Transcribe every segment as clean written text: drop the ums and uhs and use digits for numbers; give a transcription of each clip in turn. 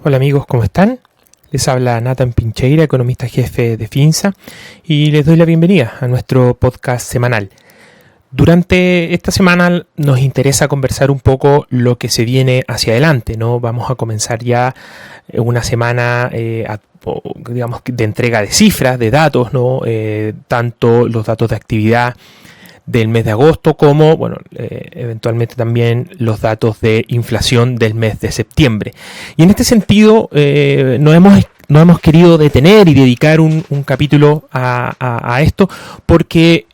Hola amigos, ¿cómo están? Les habla Nathan Pincheira, economista jefe de Finsa, y les doy la bienvenida a nuestro podcast semanal. Durante esta semana nos interesa conversar un poco lo que se viene hacia adelante, ¿no? Vamos a comenzar ya una semana digamos, de entrega de cifras, de datos, ¿no? Tanto los datos de actividad del mes de agosto como, eventualmente también los datos de inflación del mes de septiembre. Y en este sentido nos hemos querido detener y dedicar un capítulo a esto porque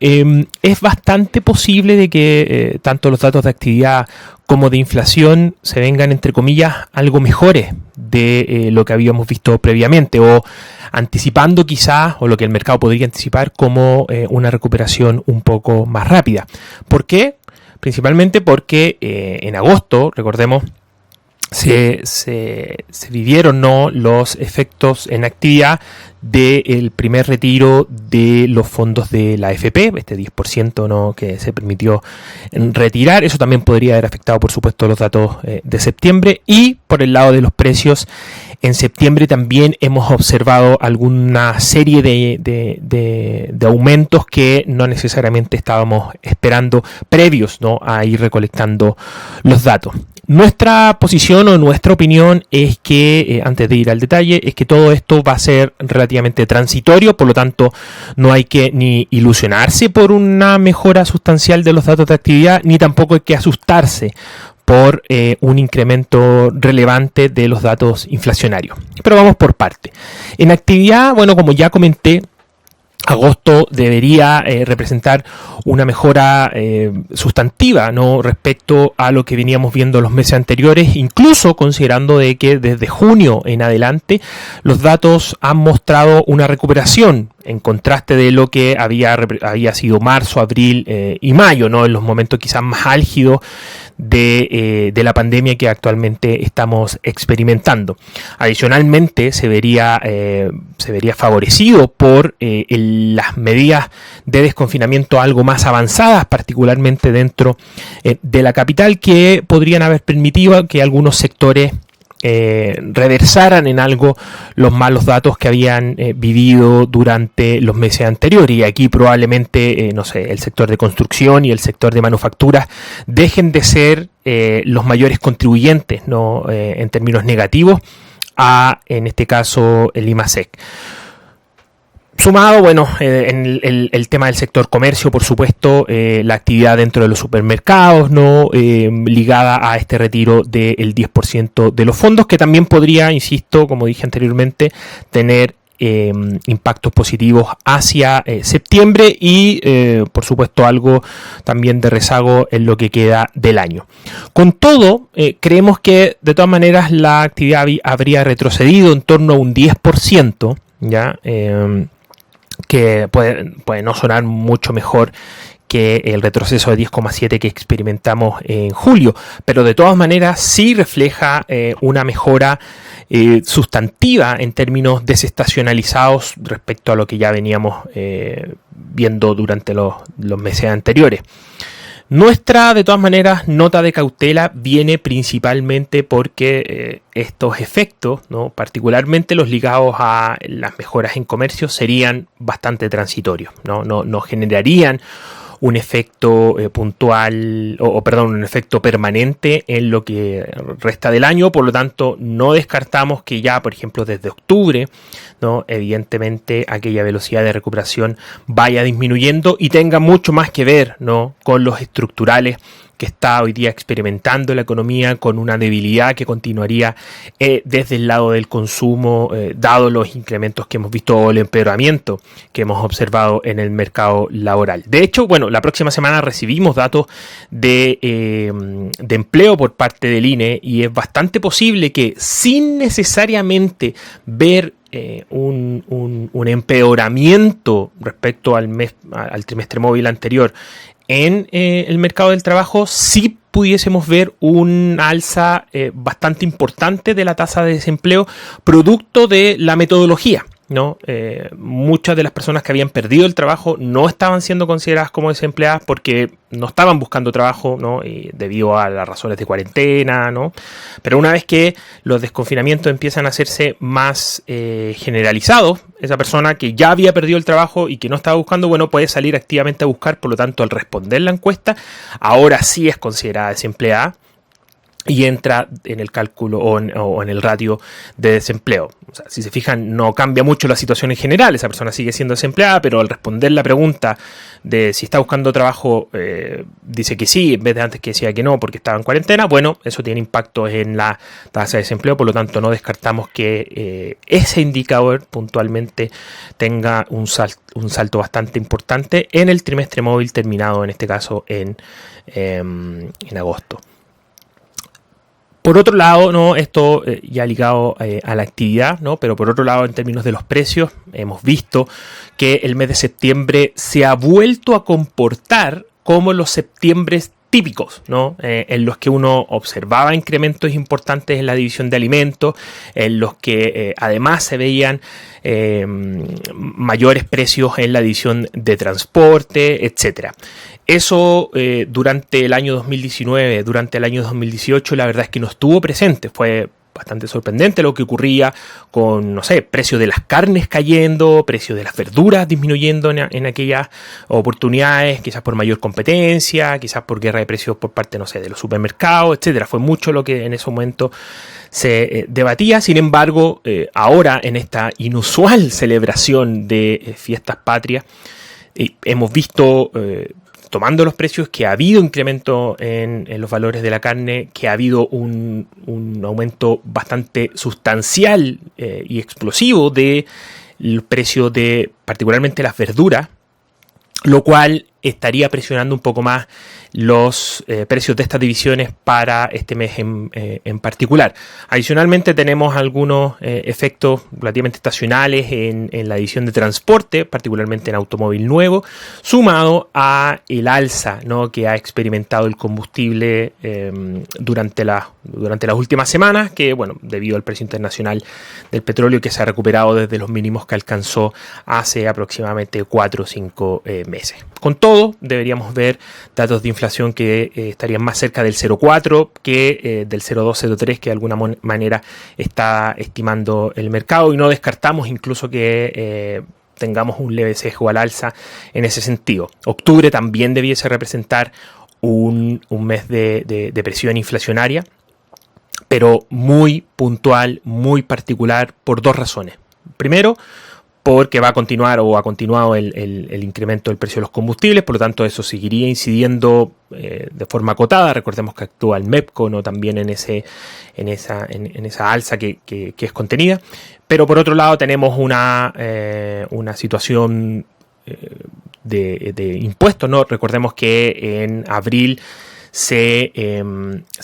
es bastante posible de que tanto los datos de actividad como de inflación se vengan, entre comillas, algo mejores de lo que habíamos visto previamente, o anticipando quizás, o lo que el mercado podría anticipar como una recuperación un poco más rápida. ¿Por qué? Principalmente porque en agosto, recordemos, se vivieron, ¿no?, los efectos en actividad del primer retiro de los fondos de la AFP, este 10%, ¿no?, que se permitió retirar. Eso también podría haber afectado, por supuesto, los datos de septiembre. Y por el lado de los precios, en septiembre también hemos observado alguna serie de aumentos que no necesariamente estábamos esperando previos, ¿no?, a ir recolectando los datos. Nuestra posición o nuestra opinión es que, antes de ir al detalle, es que todo esto va a ser relativamente transitorio, por lo tanto no hay que ni ilusionarse por una mejora sustancial de los datos de actividad, ni tampoco hay que asustarse por un incremento relevante de los datos inflacionarios. Pero vamos por parte. En actividad, como ya comenté, agosto debería representar una mejora sustantiva, ¿no?, respecto a lo que veníamos viendo los meses anteriores, incluso considerando de que desde junio en adelante los datos han mostrado una recuperación, en contraste de lo que había sido marzo, abril y mayo, ¿no?, en los momentos quizás más álgidos de la pandemia que actualmente estamos experimentando. Adicionalmente, se vería favorecido por las medidas de desconfinamiento algo más avanzadas, particularmente dentro de la capital, que podrían haber permitido que algunos sectores reversaran en algo los malos datos que habían vivido durante los meses anteriores. Y aquí probablemente, el sector de construcción y el sector de manufacturas dejen de ser los mayores contribuyentes, ¿no?, en términos negativos en este caso, el IMASEC. Sumado, en el tema del sector comercio, por supuesto, la actividad dentro de los supermercados, ¿no?, ligada a este retiro del 10% de los fondos, que también podría, insisto, como dije anteriormente, tener impactos positivos hacia septiembre y, por supuesto, algo también de rezago en lo que queda del año. Con todo, creemos que, de todas maneras, la actividad habría retrocedido en torno a un 10%, ¿ya?, que puede no sonar mucho mejor que el retroceso de 10,7 que experimentamos en julio, pero de todas maneras sí refleja una mejora sustantiva en términos desestacionalizados respecto a lo que ya veníamos viendo durante los meses anteriores. Nuestra, de todas maneras, nota de cautela viene principalmente porque estos efectos, ¿no?, particularmente los ligados a las mejoras en comercio, serían bastante transitorios, no generarían un efecto puntual, un efecto permanente en lo que resta del año. Por lo tanto, no descartamos que ya, por ejemplo, desde octubre, ¿no?, evidentemente aquella velocidad de recuperación vaya disminuyendo y tenga mucho más que ver, ¿no?, con los estructurales que está hoy día experimentando la economía, con una debilidad que continuaría desde el lado del consumo, dado los incrementos que hemos visto o el empeoramiento que hemos observado en el mercado laboral. De hecho, la próxima semana recibimos datos de empleo por parte del INE, y es bastante posible que, sin necesariamente ver un empeoramiento respecto al trimestre móvil anterior en el mercado del trabajo, sí pudiésemos ver un alza bastante importante de la tasa de desempleo, producto de la metodología, ¿no? Muchas de las personas que habían perdido el trabajo no estaban siendo consideradas como desempleadas porque no estaban buscando trabajo, ¿no? Y debido a las razones de cuarentena, ¿no? Pero una vez que los desconfinamientos empiezan a hacerse más generalizados, esa persona que ya había perdido el trabajo y que no estaba buscando, bueno, puede salir activamente a buscar. Por lo tanto, al responder la encuesta, ahora sí es considerada desempleada y entra en el cálculo o en el ratio de desempleo. O sea, si se fijan, no cambia mucho la situación en general. Esa persona sigue siendo desempleada, pero al responder la pregunta de si está buscando trabajo, dice que sí, en vez de antes que decía que no porque estaba en cuarentena. Bueno, eso tiene impacto en la tasa de desempleo, por lo tanto no descartamos que ese indicador puntualmente tenga un salto bastante importante en el trimestre móvil terminado, en este caso en agosto. Por otro lado, ¿no? Esto ya ligado a la actividad, ¿no? Pero por otro lado, en términos de los precios, hemos visto que el mes de septiembre se ha vuelto a comportar como los septiembres típicos, ¿no? En los que uno observaba incrementos importantes en la división de alimentos, en los que además se veían mayores precios en la división de transporte, etcétera. Eso durante el año 2019, durante el año 2018, la verdad es que no estuvo presente. Fue bastante sorprendente lo que ocurría con, no sé, precios de las carnes cayendo, precios de las verduras disminuyendo en aquellas oportunidades, quizás por mayor competencia, quizás por guerra de precios por parte, no sé, de los supermercados, etcétera. Fue mucho lo que en ese momento se debatía. Sin embargo, ahora en esta inusual celebración de fiestas patrias, hemos visto, tomando los precios, que ha habido incremento en los valores de la carne, que ha habido un aumento bastante sustancial y explosivo del precio de particularmente las verduras, lo cual estaría presionando un poco más los precios de estas divisiones para este mes en particular. Adicionalmente tenemos algunos efectos relativamente estacionales en la división de transporte, particularmente en automóvil nuevo, sumado a el alza, ¿no?, que ha experimentado el combustible durante las últimas semanas, que, bueno, debido al precio internacional del petróleo, que se ha recuperado desde los mínimos que alcanzó hace aproximadamente 4 o 5 meses. Con todo, deberíamos ver datos de inflación que estarían más cerca del 0,4 que del 0,2-0,3 que de alguna manera está estimando el mercado, y no descartamos incluso que tengamos un leve sesgo al alza en ese sentido. Octubre también debiese representar un mes de presión inflacionaria, pero muy puntual, muy particular, por dos razones. Primero, porque va a continuar o ha continuado el incremento del precio de los combustibles, por lo tanto eso seguiría incidiendo de forma acotada. Recordemos que actúa el MEPCO, ¿no?, también en esa alza que es contenida. Pero por otro lado tenemos una situación de impuestos, ¿no? Recordemos que en abril se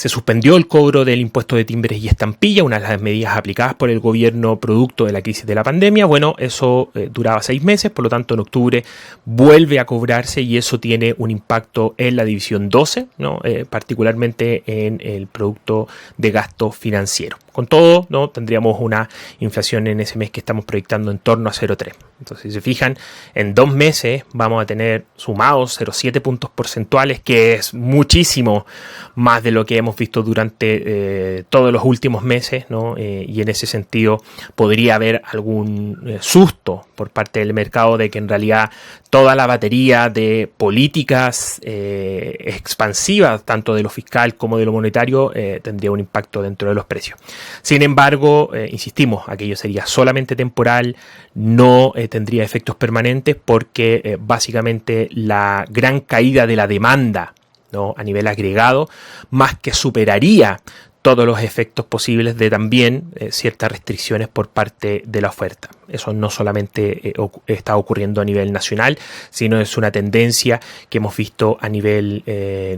suspendió el cobro del impuesto de timbres y estampilla, una de las medidas aplicadas por el gobierno producto de la crisis de la pandemia. Bueno, eso duraba 6 meses, por lo tanto en octubre vuelve a cobrarse, y eso tiene un impacto en la división 12, ¿no? Particularmente en el producto de gasto financiero. Con todo, ¿no?, tendríamos una inflación en ese mes que estamos proyectando en torno a 0,3. Entonces, si se fijan, en 2 meses vamos a tener sumados 0,7 puntos porcentuales, que es muchísimo más de lo que hemos visto durante todos los últimos meses, ¿no? Y en ese sentido podría haber algún susto por parte del mercado de que en realidad toda la batería de políticas expansivas, tanto de lo fiscal como de lo monetario, tendría un impacto dentro de los precios. Sin embargo, insistimos, aquello sería solamente temporal, no tendría efectos permanentes, porque básicamente la gran caída de la demanda, ¿no?, a nivel agregado, más que superaría todos los efectos posibles de también ciertas restricciones por parte de la oferta. Eso no solamente está ocurriendo a nivel nacional, sino es una tendencia que hemos visto a nivel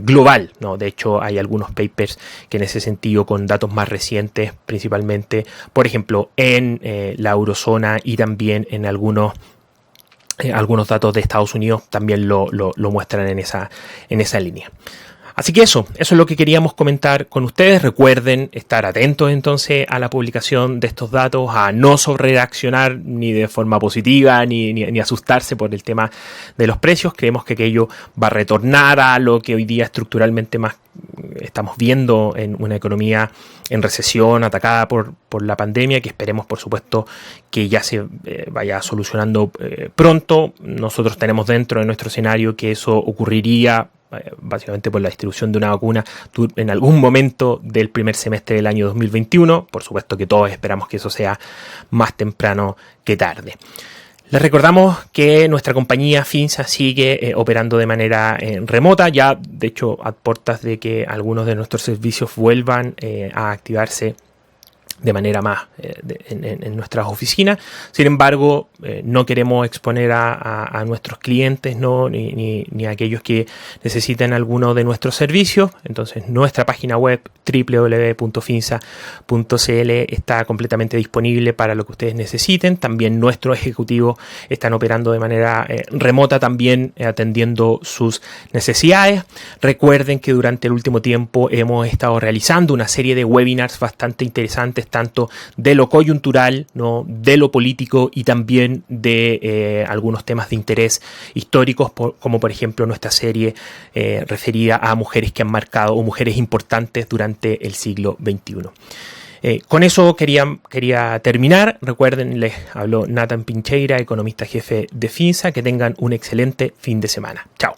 global, ¿no? De hecho, hay algunos papers que en ese sentido, con datos más recientes, principalmente, por ejemplo, en la eurozona y también en algunos datos de Estados Unidos, también lo muestran en esa línea. Así que eso es lo que queríamos comentar con ustedes. Recuerden estar atentos entonces a la publicación de estos datos, a no sobrereaccionar ni de forma positiva ni asustarse por el tema de los precios. Creemos que aquello va a retornar a lo que hoy día estructuralmente más estamos viendo en una economía en recesión, atacada por la pandemia, que esperemos por supuesto que ya se vaya solucionando pronto. Nosotros tenemos dentro de nuestro escenario que eso ocurriría básicamente por la distribución de una vacuna en algún momento del primer semestre del año 2021. Por supuesto que todos esperamos que eso sea más temprano que tarde. Les recordamos que nuestra compañía Finsa sigue operando de manera remota, ya de hecho a puertas de que algunos de nuestros servicios vuelvan a activarse de manera más en nuestras oficinas. Sin embargo, no queremos exponer a nuestros clientes, ¿no? ni a aquellos que necesiten alguno de nuestros servicios. Entonces, nuestra página web www.finsa.cl está completamente disponible para lo que ustedes necesiten. También nuestros ejecutivos están operando de manera remota, también atendiendo sus necesidades. Recuerden que durante el último tiempo hemos estado realizando una serie de webinars bastante interesantes, tanto de lo coyuntural, ¿no?, de lo político y también de algunos temas de interés históricos, como por ejemplo nuestra serie referida a mujeres que han marcado o mujeres importantes durante el siglo XXI. Con eso quería terminar. Recuerden, les habló Nathan Pincheira, economista jefe de Finsa. Que tengan un excelente fin de semana. Chao.